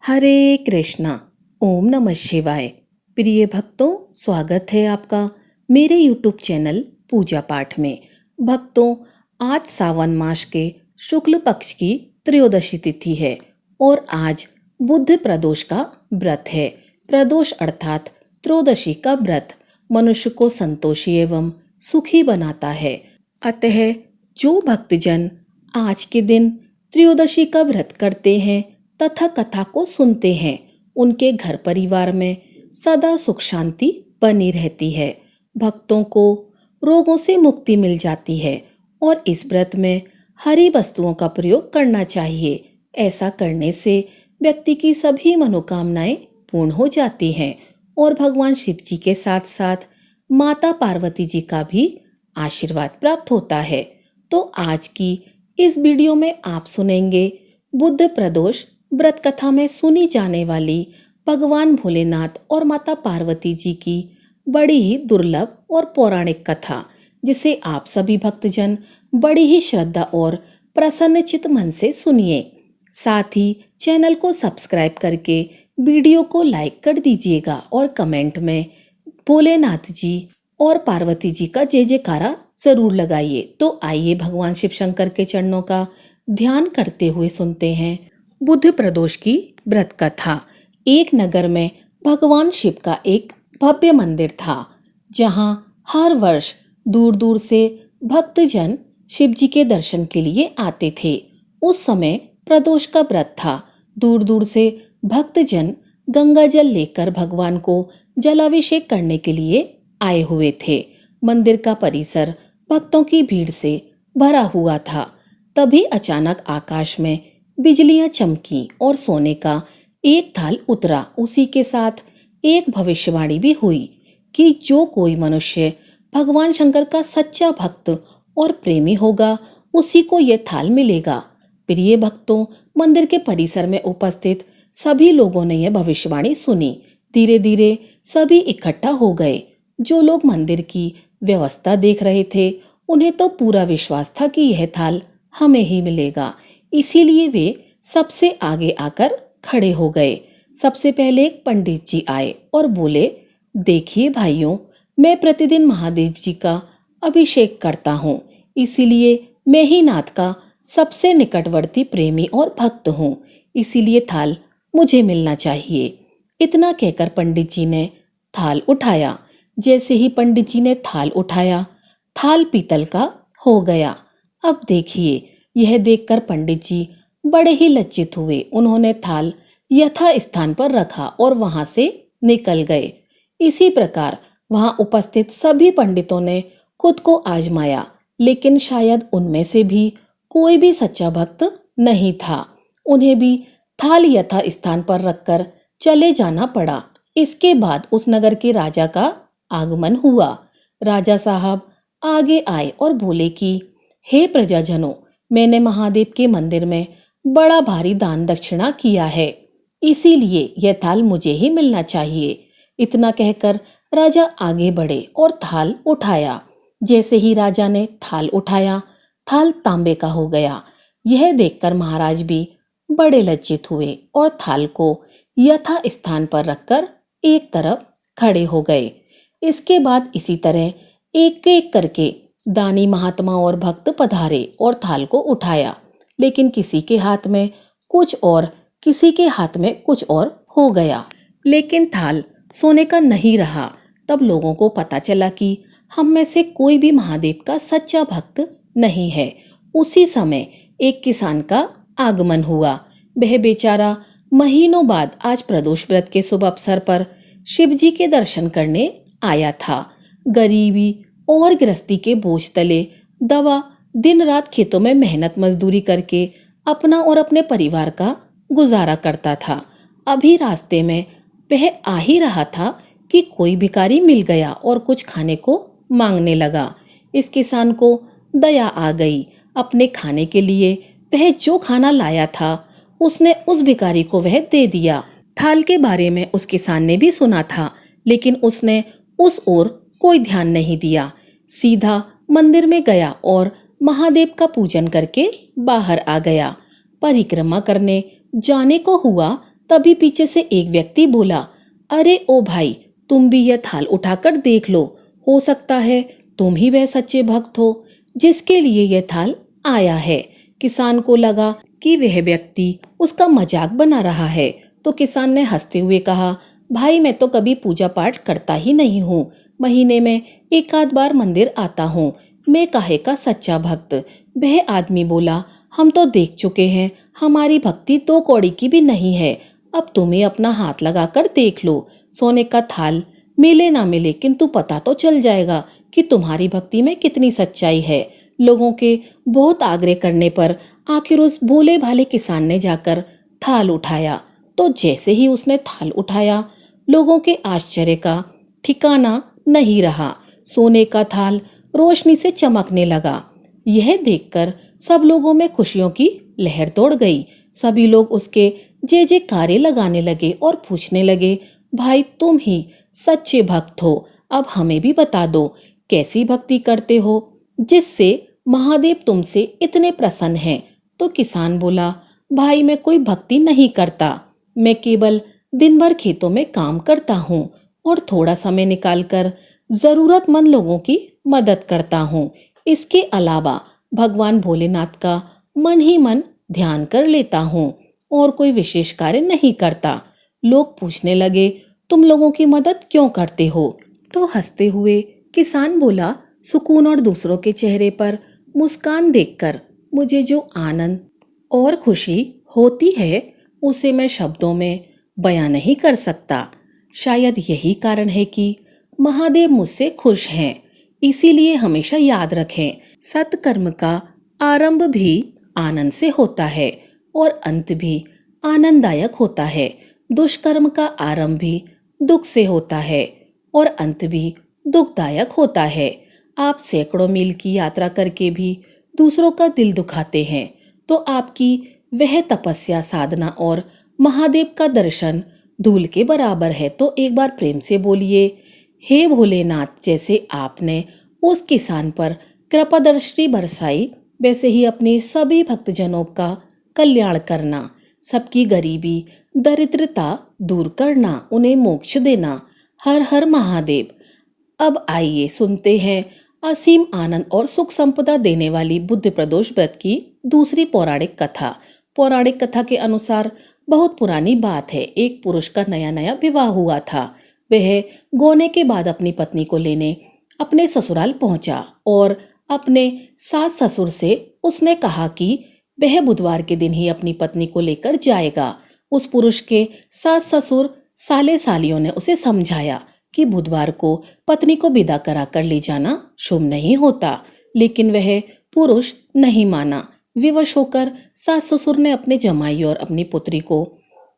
हरे कृष्णा। ओम नमः शिवाय। प्रिय भक्तों, स्वागत है आपका मेरे यूट्यूब चैनल पूजा पाठ में। भक्तों, आज सावन मास के शुक्ल पक्ष की त्रयोदशी तिथि है और आज बुद्ध प्रदोष का व्रत है। प्रदोष अर्थात त्रयोदशी का व्रत मनुष्य को संतोषी एवं सुखी बनाता है। अतः जो भक्तजन आज के दिन त्रयोदशी का व्रत करते हैं तथा कथा को सुनते हैं, उनके घर परिवार में सदा सुख शांति बनी रहती है। भक्तों को रोगों से मुक्ति मिल जाती है और इस व्रत में हरी वस्तुओं का प्रयोग करना चाहिए। ऐसा करने से व्यक्ति की सभी मनोकामनाएं पूर्ण हो जाती हैं और भगवान शिव जी के साथ साथ माता पार्वती जी का भी आशीर्वाद प्राप्त होता है। तो आज की इस वीडियो में आप सुनेंगे बुद्ध प्रदोष व्रत कथा में सुनी जाने वाली भगवान भोलेनाथ और माता पार्वती जी की बड़ी ही दुर्लभ और पौराणिक कथा, जिसे आप सभी भक्तजन बड़ी ही श्रद्धा और प्रसन्नचित मन से सुनिए। साथ ही चैनल को सब्सक्राइब करके वीडियो को लाइक कर दीजिएगा और कमेंट में भोलेनाथ जी और पार्वती जी का जय जयकारा जरूर लगाइए। तो आइए भगवान शिव शंकर के चरणों का ध्यान करते हुए सुनते हैं बुद्ध प्रदोष की व्रत कथा। एक नगर में भगवान शिव का एक भव्य मंदिर था, जहां हर वर्ष दूर दूर से भक्तजन शिव जी के दर्शन के लिए आते थे। उस समय प्रदोष का व्रत था। दूर दूर से भक्तजन गंगा जल लेकर भगवान को जलाभिषेक करने के लिए आए हुए थे। मंदिर का परिसर भक्तों की भीड़ से भरा हुआ था। तभी अचानक आकाश में बिजलियां चमकी और सोने का एक थाल उतरा। उसी के साथ एक भविष्यवाणी भी हुई कि जो कोई मनुष्य भगवान शंकर का सच्चा भक्त और प्रेमी होगा, उसी को यह थाल मिलेगा। प्रिय भक्तों, मंदिर के परिसर में उपस्थित सभी लोगों ने यह भविष्यवाणी सुनी। धीरे धीरे सभी इकट्ठा हो गए। जो लोग मंदिर की व्यवस्था देख रहे थे, उन्हें तो पूरा विश्वास था कि यह थाल हमें ही मिलेगा। इसीलिए वे सबसे आगे आकर खड़े हो गए। सबसे पहले एक पंडित जी आए और बोले, देखिए भाइयों, मैं प्रतिदिन महादेव जी का अभिषेक करता हूँ, इसीलिए मैं ही नाथ का सबसे निकटवर्ती प्रेमी और भक्त हूँ, इसीलिए थाल मुझे मिलना चाहिए। इतना कहकर पंडित जी ने थाल उठाया। जैसे ही पंडित जी ने थाल उठाया, थाल पीतल का हो गया। अब देखिए, यह देखकर पंडित जी बड़े ही लज्जित हुए। उन्होंने थाल यथा स्थान पर रखा और वहां से निकल गए। इसी प्रकार वहां उपस्थित सभी पंडितों ने खुद को आजमाया, लेकिन शायद उनमें से भी कोई भी सच्चा भक्त नहीं था। उन्हें भी थाल यथा स्थान पर रखकर चले जाना पड़ा। इसके बाद उस नगर के राजा का आगमन हुआ। राजा साहब आगे आए और बोले कि हे प्रजाजनों, मैंने महादेव के मंदिर में बड़ा भारी दान दक्षिणा किया है, इसीलिए यह थाल मुझे ही मिलना चाहिए। इतना कहकर राजा आगे बढ़े और थाल उठाया। जैसे ही राजा ने थाल उठाया, थाल तांबे का हो गया। यह देखकर महाराज भी बड़े लज्जित हुए और थाल को यथा स्थान पर रखकर एक तरफ खड़े हो गए। इसके बाद इसी तरह एक एक करके दानी महात्मा और भक्त पधारे और थाल को उठाया, लेकिन किसी के हाथ में कुछ और, किसी के हाथ में कुछ और हो गया। लेकिन थाल सोने का नहीं रहा। तब लोगों को पता चला कि हम में से कोई भी महादेव का सच्चा भक्त नहीं है। उसी समय एक किसान का आगमन हुआ। वह बेचारा महीनों बाद आज प्रदोष व्रत के शुभ अवसर पर शिव जी के दर्शन करने आया था। गरीबी और गृहस्थी के बोझ तले दबा दिन रात खेतों में मेहनत मजदूरी करके अपना और अपने परिवार का गुजारा करता था। अभी रास्ते में वह आ ही रहा था कि कोई भिखारी मिल गया और कुछ खाने को मांगने लगा। इस किसान को दया आ गई। अपने खाने के लिए वह जो खाना लाया था, उसने उस भिखारी को वह दे दिया। थाल के बारे में उस किसान ने भी सुना था, लेकिन उसने उस ओर कोई ध्यान नहीं दिया। सीधा मंदिर में गया और महादेव का पूजन करके बाहर आ गया। परिक्रमा करने जाने को हुआ तभी पीछे से एक व्यक्ति बोला, अरे ओ भाई, तुम भी यह थाल उठाकर देख लो, हो सकता है तुम ही वह सच्चे भक्त हो जिसके लिए यह थाल आया है। किसान को लगा कि वह व्यक्ति उसका मजाक बना रहा है, तो किसान ने हंसते हुए कहा, भाई मैं तो कभी पूजा पाठ करता ही नहीं हूँ, महीने में एक आध बार मंदिर आता हूँ, मैं काहे का सच्चा भक्त। वह आदमी बोला, हम तो देख चुके हैं, हमारी भक्ति 2 कौड़ी की भी नहीं है, अब तुम्हें अपना हाथ लगाकर देख लो, सोने का थाल मिले ना मिले किंतु पता तो चल जाएगा कि तुम्हारी भक्ति में कितनी सच्चाई है। लोगों के बहुत आग्रह करने पर आखिर उस भोले भाले किसान ने जाकर थाल उठाया। तो जैसे ही उसने थाल उठाया, लोगों के आश्चर्य का ठिकाना नहीं रहा। सोने का थाल रोशनी से चमकने लगा। यह देखकर सब लोगों में खुशियों की लहर दौड़ गई। सभी लोग उसके जय जयकारे लगाने लगे और पूछने लगे, भाई तुम ही सच्चे भक्त हो, अब हमें भी बता दो कैसी भक्ति करते हो जिससे महादेव तुमसे इतने प्रसन्न हैं। तो किसान बोला, भाई मैं कोई भक्ति नहीं करता, मैं केवल दिन भर खेतों में काम करता हूँ और थोड़ा समय निकालकर जरूरतमंद लोगों की मदद करता हूँ। इसके अलावा भगवान भोलेनाथ का मन ही मन ध्यान कर लेता हूँ और कोई विशेष कार्य नहीं करता। लोग पूछने लगे, तुम लोगों की मदद क्यों करते हो? तो हंसते हुए किसान बोला, सुकून और दूसरों के चेहरे पर मुस्कान देखकर मुझे जो आनंद और खुशी होती है उसे मैं शब्दों में बयां नहीं कर सकता। शायद यही कारण है कि महादेव मुझसे खुश हैं। इसीलिए हमेशा याद रखें, सत्कर्म का आरंभ भी आनंद से होता है और अंत भी आनंददायक होता है। दुष्कर्म का आरंभ भी दुख से होता है और अंत भी दुखदायक होता है। आप सैकड़ों मील की यात्रा करके भी दूसरों का दिल दुखाते हैं तो आपकी वह तपस्या, साधना और महादेव का दर्शन धूल के बराबर है। तो एक बार प्रेम से बोलिए, हे भोलेनाथ, जैसे आपने उस किसान पर कृपा दृष्टि बरसाई वैसे ही अपने सभी भक्तजनों का कल्याण करना, सबकी गरीबी दरिद्रता दूर करना, उन्हें मोक्ष देना। हर हर महादेव। अब आइए सुनते हैं असीम आनंद और सुख संपदा देने वाली बुद्ध प्रदोष व्रत की दूसरी पौराणिक कथा। पौराणिक कथा के अनुसार बहुत पुरानी बात है, एक पुरुष का नया नया विवाह हुआ था। वह गोने के बाद अपनी पत्नी को लेने अपने ससुराल पहुंचा और अपने सास ससुर से उसने कहा कि वह बुधवार के दिन ही अपनी पत्नी को लेकर जाएगा। उस पुरुष के सास ससुर साले सालियों ने उसे समझाया कि बुधवार को पत्नी को विदा करा कर ले जाना शुभ नहीं होता, लेकिन वह पुरुष नहीं माना। विवश होकर सास ससुर ने अपने जमाई और अपनी पुत्री को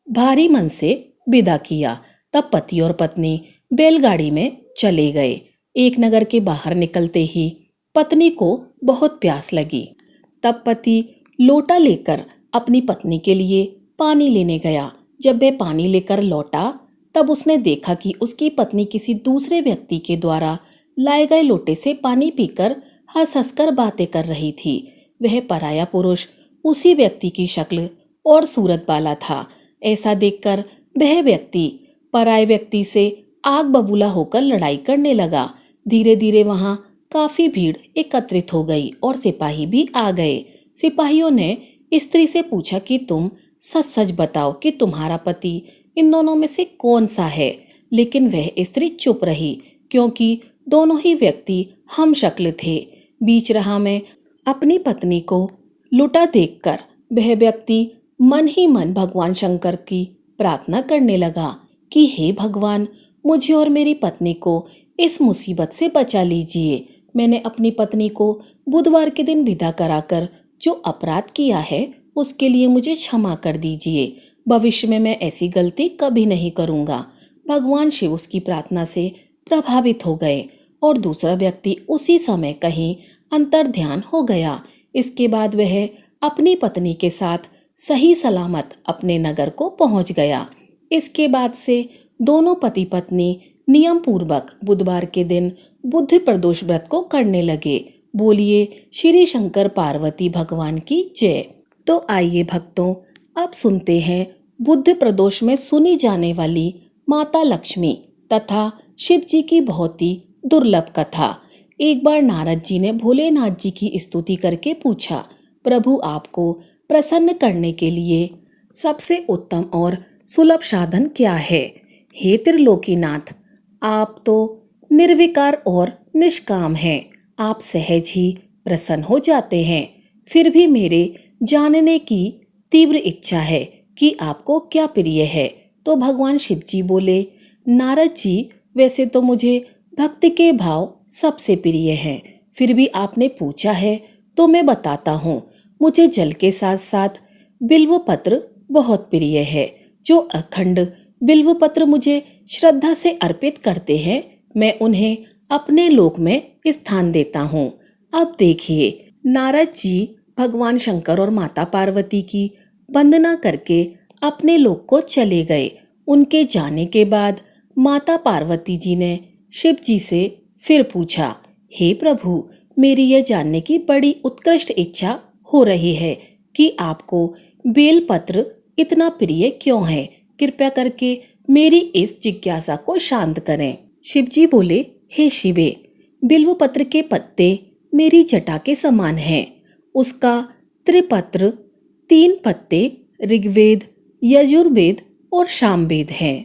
भारी मन से विदा किया। तब पति और पत्नी बैलगाड़ी में चले गए। एक नगर के बाहर निकलते ही पत्नी को बहुत प्यास लगी। तब पति लोटा लेकर अपनी पत्नी के लिए पानी लेने गया। जब वह पानी लेकर लौटा तब उसने देखा कि उसकी पत्नी किसी दूसरे व्यक्ति के द्वारा लाए गए लोटे से पानी पीकर हंस हंसकर बातें कर रही थी। वह पराया पुरुष उसी व्यक्ति की शक्ल और सूरत वाला था। ऐसा देखकर वह व्यक्ति पराये व्यक्ति से आग बबूला होकर लड़ाई करने लगा। धीरे धीरे वहां काफी भीड़ एकत्रित हो गई और सिपाही भी आ गए। सिपाहियों ने स्त्री से पूछा कि तुम सच सच बताओ कि तुम्हारा पति इन दोनों में से कौन सा है। लेकिन वह स्त्री चुप रही क्योंकि दोनों ही व्यक्ति हम शक्ल थे। बीच राह में अपनी पत्नी को लुटा देखकर वह व्यक्ति मन ही मन भगवान शंकर की प्रार्थना करने लगा कि हे भगवान, मुझे और मेरी पत्नी को इस मुसीबत से बचा लीजिए। मैंने अपनी पत्नी को बुधवार के दिन विदा कराकर जो अपराध किया है उसके लिए मुझे क्षमा कर दीजिए। भविष्य में मैं ऐसी गलती कभी नहीं करूंगा। भगवान शिव उसकी प्रार्थना से प्रभावित हो गए और दूसरा व्यक्ति उसी समय कहीं अंतर ध्यान हो गया। इसके बाद वह अपनी पत्नी के साथ सही सलामत अपने नगर को पहुंच गया। इसके बाद से दोनों पति पत्नी नियम पूर्वक बुधवार के दिन बुद्ध प्रदोष व्रत को करने लगे। बोलिए श्री शंकर पार्वती भगवान की जय। तो आइए भक्तों, अब सुनते हैं बुद्ध प्रदोष में सुनी जाने वाली माता लक्ष्मी तथा शिव जी की बहुत ही दुर्लभ कथा। एक बार नारद जी ने भोलेनाथ जी की स्तुति करके पूछा, प्रभु आपको प्रसन्न करने के लिए सबसे उत्तम और सुलभ साधन क्या है? हे त्रिलोकीनाथ, आप तो निर्विकार और निष्काम हैं। आप सहज ही प्रसन्न हो जाते हैं। फिर भी मेरे जानने की तीव्र इच्छा है कि आपको क्या प्रिय है। तो भगवान शिव जी बोले, नारद जी, वैसे तो मुझे भक्ति के भाव सबसे प्रिय हैं। फिर भी आपने पूछा है तो मैं बताता हूँ। मुझे जल के साथ साथ बिल्व पत्र बहुत प्रिय है। जो अखंड बिल्व पत्र मुझे श्रद्धा से अर्पित करते हैं, मैं उन्हें अपने लोक में स्थान देता हूँ। अब देखिए, नारद जी भगवान शंकर और माता पार्वती की वंदना करके अपने लोक को चले गए। उनके जाने के बाद माता पार्वती जी ने शिव जी से फिर पूछा, हे प्रभु, मेरी यह जानने की बड़ी उत्कृष्ट इच्छा हो रही है कि आपको बेलपत्र इतना प्रिय क्यों है। कृपया करके मेरी इस जिज्ञासा को शांत करें। शिव जी बोले, हे शिवे, बिल्व पत्र के पत्ते मेरी जटा के समान हैं। उसका त्रिपत्र 3 पत्ते ऋग्वेद, यजुर्वेद और सामवेद हैं।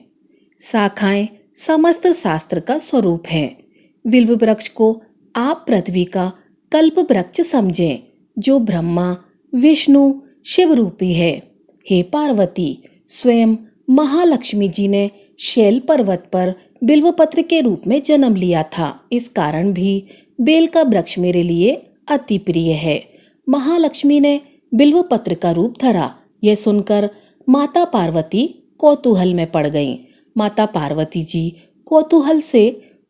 शाखाएं समस्त शास्त्र का स्वरूप हैं। बिल्व वृक्ष को आप पृथ्वी का कल्प वृक्ष समझें, जो ब्रह्मा विष्णु शिव रूपी है। हे पार्वती, स्वयं महालक्ष्मी जी ने शैल पर्वत पर बिल्वपत्र के रूप में जन्म लिया था। इस कारण भी बेल का वृक्ष मेरे लिए अति प्रिय है। महालक्ष्मी ने बिल्वपत्र का रूप धरा। यह सुनकर माता पार्वती कौतूहल में पड़ गईं। माता पार्वती जी कौतूहल से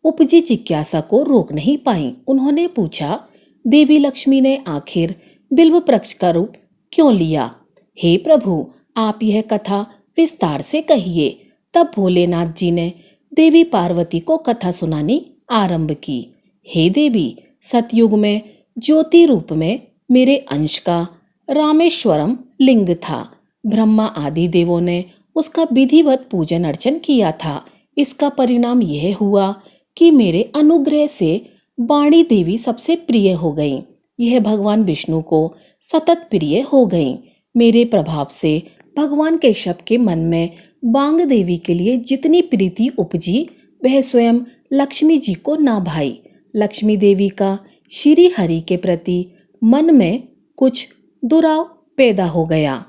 उपजी जिज्ञासा को रोक नहीं पाईं। उन्होंने पूछा, देवी लक्ष्मी ने आखिर बिल्व वृक्ष का रूप क्यों लिया? हे प्रभु, आप यह कथा विस्तार से कहिए। तब भोलेनाथ जी ने देवी पार्वती को कथा सुनानी आरंभ की। हे देवी, सतयुग में ज्योति रूप में मेरे अंश का रामेश्वरम लिंग था। ब्रह्मा आदि देवों ने उसका विधिवत पूजन अर्चन किया था। इसका परिणाम यह हुआ कि मेरे अनुग्रह से वाणी देवी सबसे प्रिय हो गईं। यह भगवान विष्णु को सतत प्रिय हो गईं। मेरे प्रभाव से भगवान केशव के मन में बांग देवी के लिए जितनी प्रीति उपजी, वह स्वयं लक्ष्मी जी को ना भाई। लक्ष्मी देवी का श्री हरि के प्रति मन में कुछ दुराव पैदा हो गया।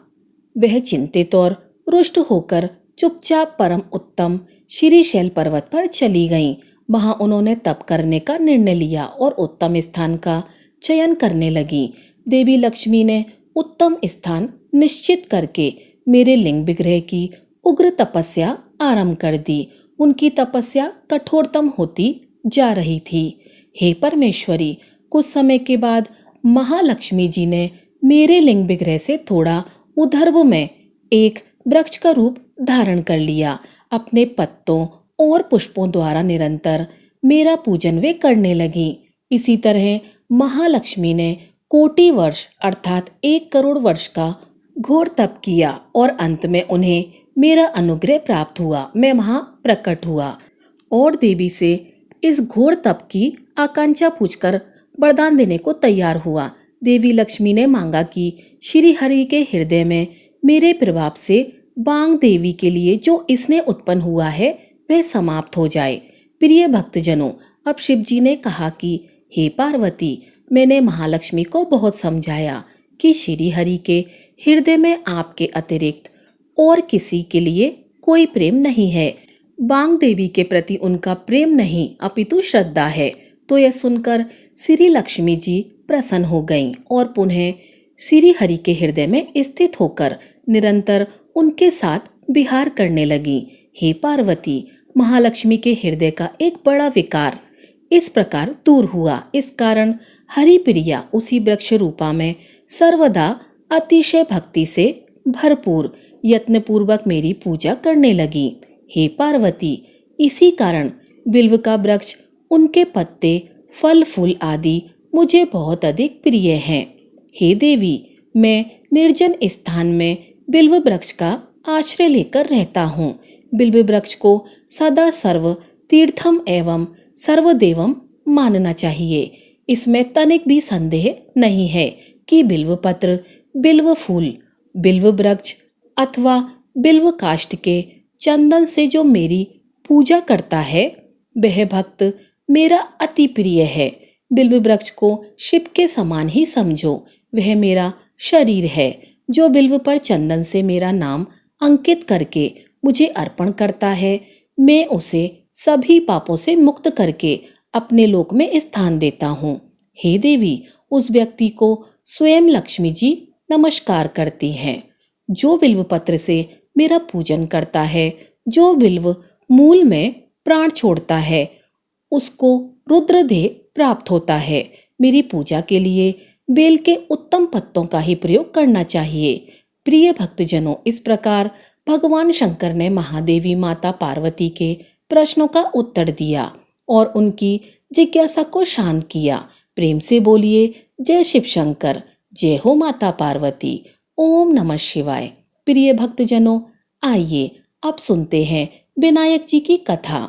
वह चिंतित और रुष्ट होकर चुपचाप परम उत्तम श्री शैल पर्वत पर चली गईं। वहां उन्होंने तप करने का निर्णय लिया और उत्तम स्थान का चयन करने लगी। देवी लक्ष्मी ने उत्तम स्थान निश्चित करके मेरे लिंग विग्रह की उग्र तपस्या आरंभ कर दी। उनकी तपस्या कठोरतम होती जा रही थी। हे परमेश्वरी, कुछ समय के बाद महालक्ष्मी जी ने मेरे लिंग विग्रह से थोड़ा ऊर्ध्व में एक वृक्ष का रूप धारण कर लिया। अपने पत्तों और पुष्पों द्वारा निरंतर मेरा पूजन वे करने लगी। इसी तरह महालक्ष्मी ने कोटि वर्ष अर्थात 1 करोड़ वर्ष का घोर तप किया और अंत में उन्हें मेरा अनुग्रह प्राप्त हुआ। मैं वहां प्रकट हुआ और देवी से इस घोर तप की आकांक्षा पूछकर वरदान देने को तैयार हुआ। देवी लक्ष्मी ने मांगा कि श्री हरि के हृदय में मेरे प्रभाव से बांग देवी के लिए जो इसने उत्पन्न हुआ है वह समाप्त हो जाए। प्रिय भक्तजनों, अब शिव जी ने कहा कि हे पार्वती, मैंने महालक्ष्मी को बहुत समझाया कि श्री हरि के हृदय में आपके अतिरिक्त और किसी के लिए कोई प्रेम नहीं है। बांग देवी के प्रति उनका प्रेम नहीं अपितु श्रद्धा है। तो यह सुनकर श्री लक्ष्मी जी प्रसन्न हो गईं और पुनः श्री हरि के हृदय में स्थित होकर निरंतर उनके साथ विहार करने लगी। हे पार्वती, महालक्ष्मी के हृदय का एक बड़ा विकार इस प्रकार दूर हुआ। इस कारण हरि प्रिया उसी वृक्ष रूपा में सर्वदा अतिशय भक्ति से भरपूर यत्न पूर्वक मेरी पूजा करने लगी। हे पार्वती, इसी कारण बिल्व का वृक्ष, उनके पत्ते, फल फूल आदि मुझे बहुत अधिक प्रिय हैं। हे देवी, मैं निर्जन स्थान में बिल्व वृक्ष का आश्रय लेकर रहता हूँ। बिल्व वृक्ष को सदा सर्व तीर्थम एवं सर्वदेवम मानना चाहिए। इसमें तनिक भी संदेह नहीं है कि बिल्व पत्र, बिल्व फूल, बिल्व वृक्ष अथवा बिल्व काष्ठ के चंदन से जो मेरी पूजा करता है वह भक्त मेरा अति प्रिय है। बिल्व वृक्ष को शिव के समान ही समझो। वह मेरा शरीर है। जो बिल्व पर चंदन से मेरा नाम अंकित करके मुझे अर्पण करता है, मैं उसे सभी पापों से मुक्त करके अपने लोक में स्थान देता हूँ। हे देवी, उस व्यक्ति को स्वयं लक्ष्मी जी नमस्कार करती हैं। जो बिल्व पत्र से मेरा पूजन करता है, जो बिल्व मूल में प्राण छोड़ता है, उसको रुद्रदेह प्राप्त होता है। मेरी पूजा के लिए बेल के उत्तम पत्तों का ही प्रयोग करना चाहिए। प्रिय भक्तजनों, इस प्रकार भगवान शंकर ने महादेवी माता पार्वती के प्रश्नों का उत्तर दिया और उनकी जिज्ञासा को शांत किया। प्रेम से बोलिए जय शिव शंकर, जय हो माता पार्वती। ओम नमः शिवाय। प्रिय भक्तजनों, आइए अब सुनते हैं विनायक जी की कथा।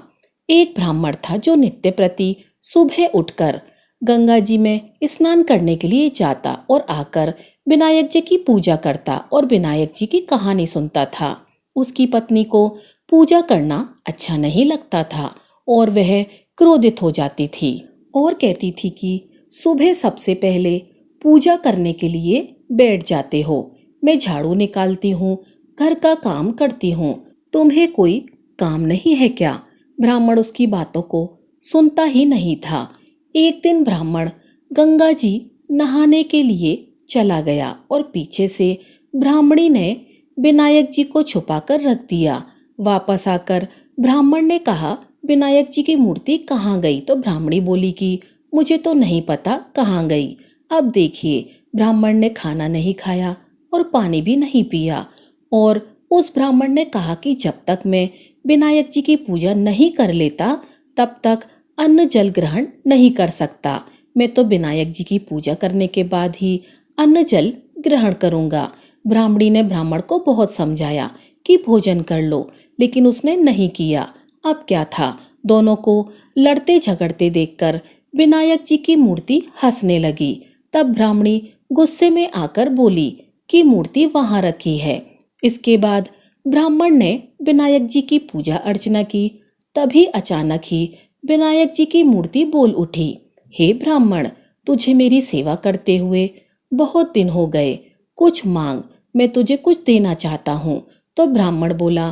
एक ब्राह्मण था जो नित्य प्रति सुबह उठकर गंगा जी में स्नान करने के लिए जाता और आकर विनायक जी की पूजा करता और विनायक जी की कहानी सुनता था। उसकी पत्नी को पूजा करना अच्छा नहीं लगता था और वह क्रोधित हो जाती थी और कहती थी कि सुबह सबसे पहले पूजा करने के लिए बैठ जाते हो। मैं झाड़ू निकालती हूँ, घर का काम करती हूँ, तुम्हें कोई काम नहीं है क्या? ब्राह्मण उसकी बातों को सुनता ही नहीं था। एक दिन ब्राह्मण गंगा जी नहाने के लिए चला गया और पीछे से ब्राह्मणी ने विनायक जी को छुपाकर रख दिया। वापस आकर ब्राह्मण ने कहा, विनायक जी की मूर्ति कहाँ गई? तो ब्राह्मणी बोली कि मुझे तो नहीं पता कहाँ गई। अब देखिए, ब्राह्मण ने खाना नहीं खाया और पानी भी नहीं पिया और उस ब्राह्मण ने कहा कि जब तक मैं विनायक जी की पूजा नहीं कर लेता तब तक अन्न जल ग्रहण नहीं कर सकता। मैं तो विनायक जी की पूजा करने के बाद ही अन्न जल ग्रहण करूंगा। ब्राह्मणी ने ब्राह्मण को बहुत समझाया कि भोजन कर लो, लेकिन उसने नहीं किया। अब क्या था, दोनों को लड़ते झगड़ते देखकर विनायक जी की मूर्ति हंसने लगी। तब ब्राह्मणी गुस्से में आकर बोली कि मूर्ति वहां रखी है। इसके बाद ब्राह्मण ने विनायक जी की पूजा अर्चना की। तभी अचानक ही विनायक जी की मूर्ति बोल उठी, हे ब्राह्मण, तुझे मेरी सेवा करते हुए बहुत दिन हो गए, कुछ मांग, मैं तुझे कुछ देना चाहता हूँ। तो ब्राह्मण बोला,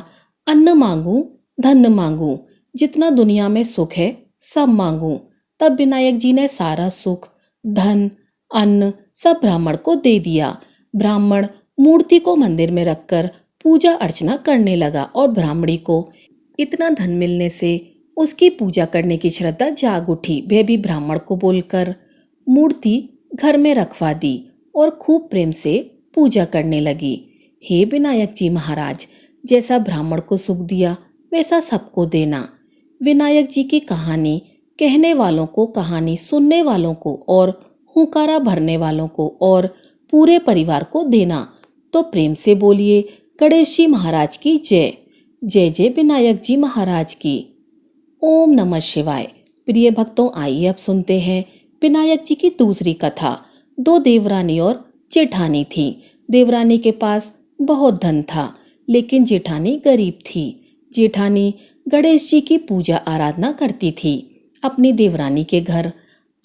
अन्न मांगू, धन मांगू, जितना दुनिया में सुख है सब मांगू। तब विनायक जी ने सारा सुख, धन, अन्न सब ब्राह्मण को दे दिया। ब्राह्मण मूर्ति को मंदिर में रखकर पूजा अर्चना करने लगा और ब्राह्मणी को इतना धन मिलने से उसकी पूजा करने की श्रद्धा जाग उठी। वह भी ब्राह्मण को बोलकर मूर्ति घर में रखवा दी और खूब प्रेम से पूजा करने लगी। हे विनायक जी महाराज, जैसा ब्राह्मण को सुख दिया वैसा सबको देना। विनायक जी की कहानी कहने वालों को, कहानी सुनने वालों को और हुंकारा भरने वालों को और पूरे परिवार को देना। तो प्रेम से बोलिए गणेश जी महाराज की जय। जय जय विनायक जी महाराज की। ओम नमः शिवाय। प्रिय भक्तों, आइए अब सुनते हैं विनायक जी की दूसरी कथा। दो देवरानी और जेठानी थी। देवरानी के पास बहुत धन था, लेकिन जेठानी गरीब थी। जेठानी गणेश जी की पूजा आराधना करती थी। अपनी देवरानी के घर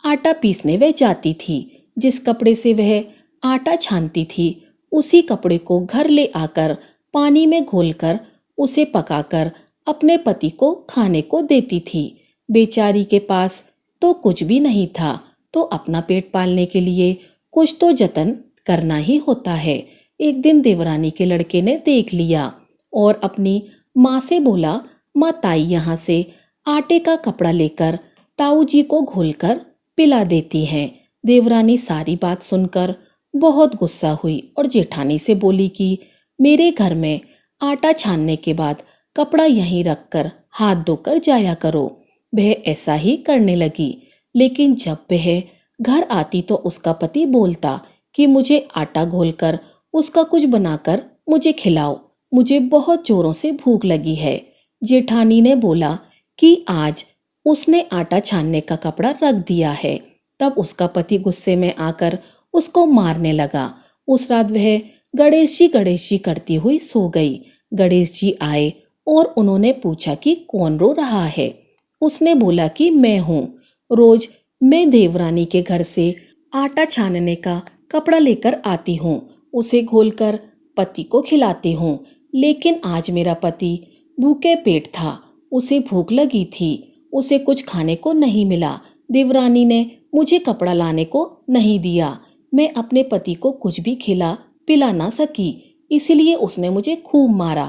आटा पीसने वह जाती थी। जिस कपड़े से वह आटा छानती थी, उसी कपड़े को घर ले आकर पानी में घोलकर उसे पकाकर अपने पति को खाने को देती थी। बेचारी के पास तो कुछ भी नहीं था, तो अपना पेट पालने के लिए कुछ तो जतन करना ही होता है। एक दिन देवरानी के लड़के ने देख लिया और अपनी माँ से बोला, माँ ताई यहाँ से आटे का कपड़ा लेकर ताऊ जी को घोलकर पिला देती हैं। देवरानी सारी बात सुनकर बहुत गुस्सा हुई और जेठानी से बोली कि मेरे घर में आटा छानने के बाद कपड़ा यहीं रखकर हाथ धोकर जाया करो। वह ऐसा ही करने लगी, लेकिन जब वह घर आती तो उसका पति बोलता कि मुझे आटा घोलकर उसका कुछ बनाकर मुझे खिलाओ। मुझे बहुत जोरों से भूख लगी है। जेठानी ने बोला कि आज उसने आटा छानने का कपड़ा रख दिया है। तब उसका पति गुस्से में आकर उसको मारने लगा। उस रात वह गणेश जी करती हुई सो गई। गणेश जी आए और उन्होंने पूछा कि कौन रो रहा है। उसने बोला कि मैं हूँ। रोज मैं देवरानी के घर से आटा छानने का कपड़ा लेकर आती हूँ, उसे घोलकर पति को खिलाती हूँ। लेकिन आज मेरा पति भूखे पेट था, उसे भूख लगी थी, उसे कुछ खाने को नहीं मिला। देवरानी ने मुझे कपड़ा लाने को नहीं दिया। मैं अपने पति को कुछ भी खिला पिला ना सकी, इसलिए उसने मुझे खूब मारा।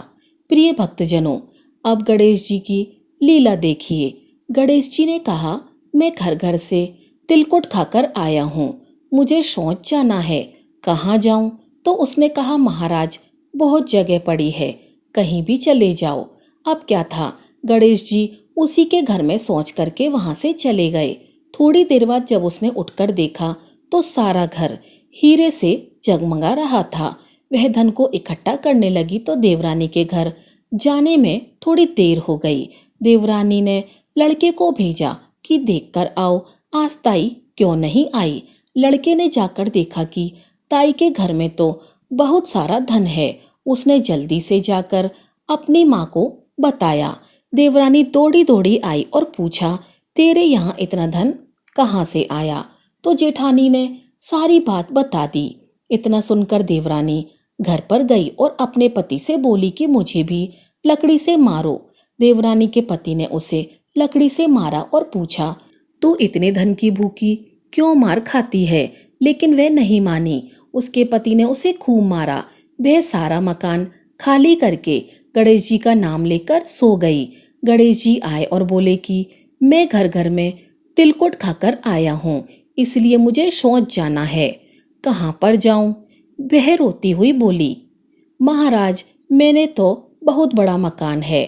प्रिय भक्तजनों, अब गणेश जी की लीला देखिए। गणेश जी ने कहा, मैं घर घर से तिलकुट खाकर आया हूँ, मुझे शौच जाना है, कहाँ जाऊं? तो उसने कहा, महाराज बहुत जगह पड़ी है, कहीं भी चले जाओ। अब क्या था, गणेश जी उसी के घर में शौच करके वहां से चले गए। थोड़ी देर बाद जब उसने उठकर देखा तो सारा घर हीरे से जगमगा रहा था। वह धन को इकट्ठा करने लगी तो देवरानी के घर जाने में थोड़ी देर हो गई। देवरानी ने लड़के को भेजा कि देखकर आओ आज ताई क्यों नहीं आई। लड़के ने जाकर देखा कि ताई के घर में तो बहुत सारा धन है। उसने जल्दी से जाकर अपनी माँ को बताया। देवरानी दौड़ी दौड़ी आई और पूछा, तेरे यहाँ इतना धन कहाँ से आया? तो जेठानी ने सारी बात बता दी। इतना सुनकर देवरानी घर पर गई और अपने पति से बोली कि मुझे भी लकड़ी से मारो। देवरानी के पति ने उसे लकड़ी से मारा और पूछा, तू इतने धन की भूखी क्यों मार खाती है? लेकिन वह नहीं मानी। उसके पति ने उसे खूब मारा। वह सारा मकान खाली करके गणेश जी का नाम लेकर सो गई। गणेश जी आए और बोले कि मैं घर घर में तिलकुट खाकर आया हूँ, इसलिए मुझे शौच जाना है, कहाँ पर जाऊं? वह रोती हुई बोली, महाराज मैंने तो बहुत बड़ा मकान है,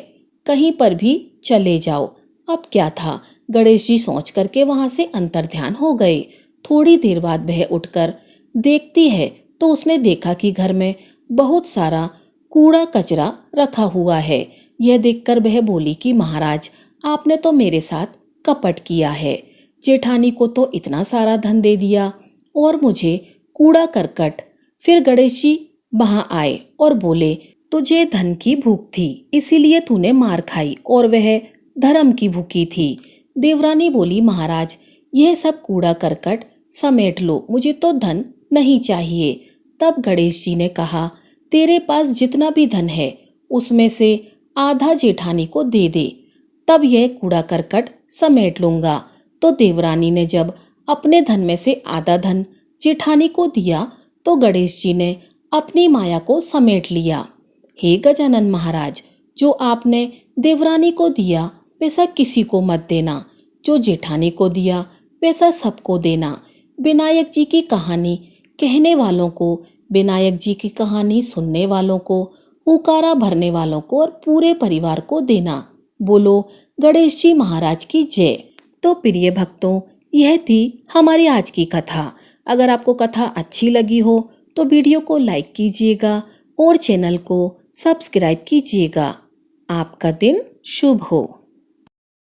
कहीं पर भी चले जाओ। अब क्या था, गणेश जी सोच करके वहां से अंतर्ध्यान हो गए। थोड़ी देर बाद वह उठकर देखती है तो उसने देखा कि घर में बहुत सारा कूड़ा कचरा रखा हुआ है। यह देखकर वह बोली कि महाराज आपने तो मेरे साथ कपट किया है। जेठानी को तो इतना सारा धन दे दिया और मुझे कूड़ा करकट। फिर गणेश जी वहां आए और बोले, तुझे धन की भूख थी इसीलिए तूने मार खाई और वह धर्म की भूखी थी। देवरानी बोली, महाराज यह सब कूड़ा करकट समेट लो, मुझे तो धन नहीं चाहिए। तब गणेश जी ने कहा, तेरे पास जितना भी धन है उसमें से आधा जेठानी को दे दे, तब यह कूड़ा करकट समेट लूंगा। तो देवरानी ने जब अपने धन में से आधा धन जेठानी को दिया तो गणेश जी ने अपनी माया को समेट लिया। हे गजानन महाराज, जो आपने देवरानी को दिया वैसा किसी को मत देना, जो जेठानी को दिया वैसा सबको देना। विनायक जी की कहानी कहने वालों को, विनायक जी की कहानी सुनने वालों को, हुकारा भरने वालों को और पूरे परिवार को देना। बोलो गणेश जी महाराज की जय। तो प्रिय भक्तों, यह थी हमारी आज की कथा। अगर आपको कथा अच्छी लगी हो तो वीडियो को लाइक कीजिएगा और चैनल को सब्सक्राइब कीजिएगा। आपका दिन शुभ हो।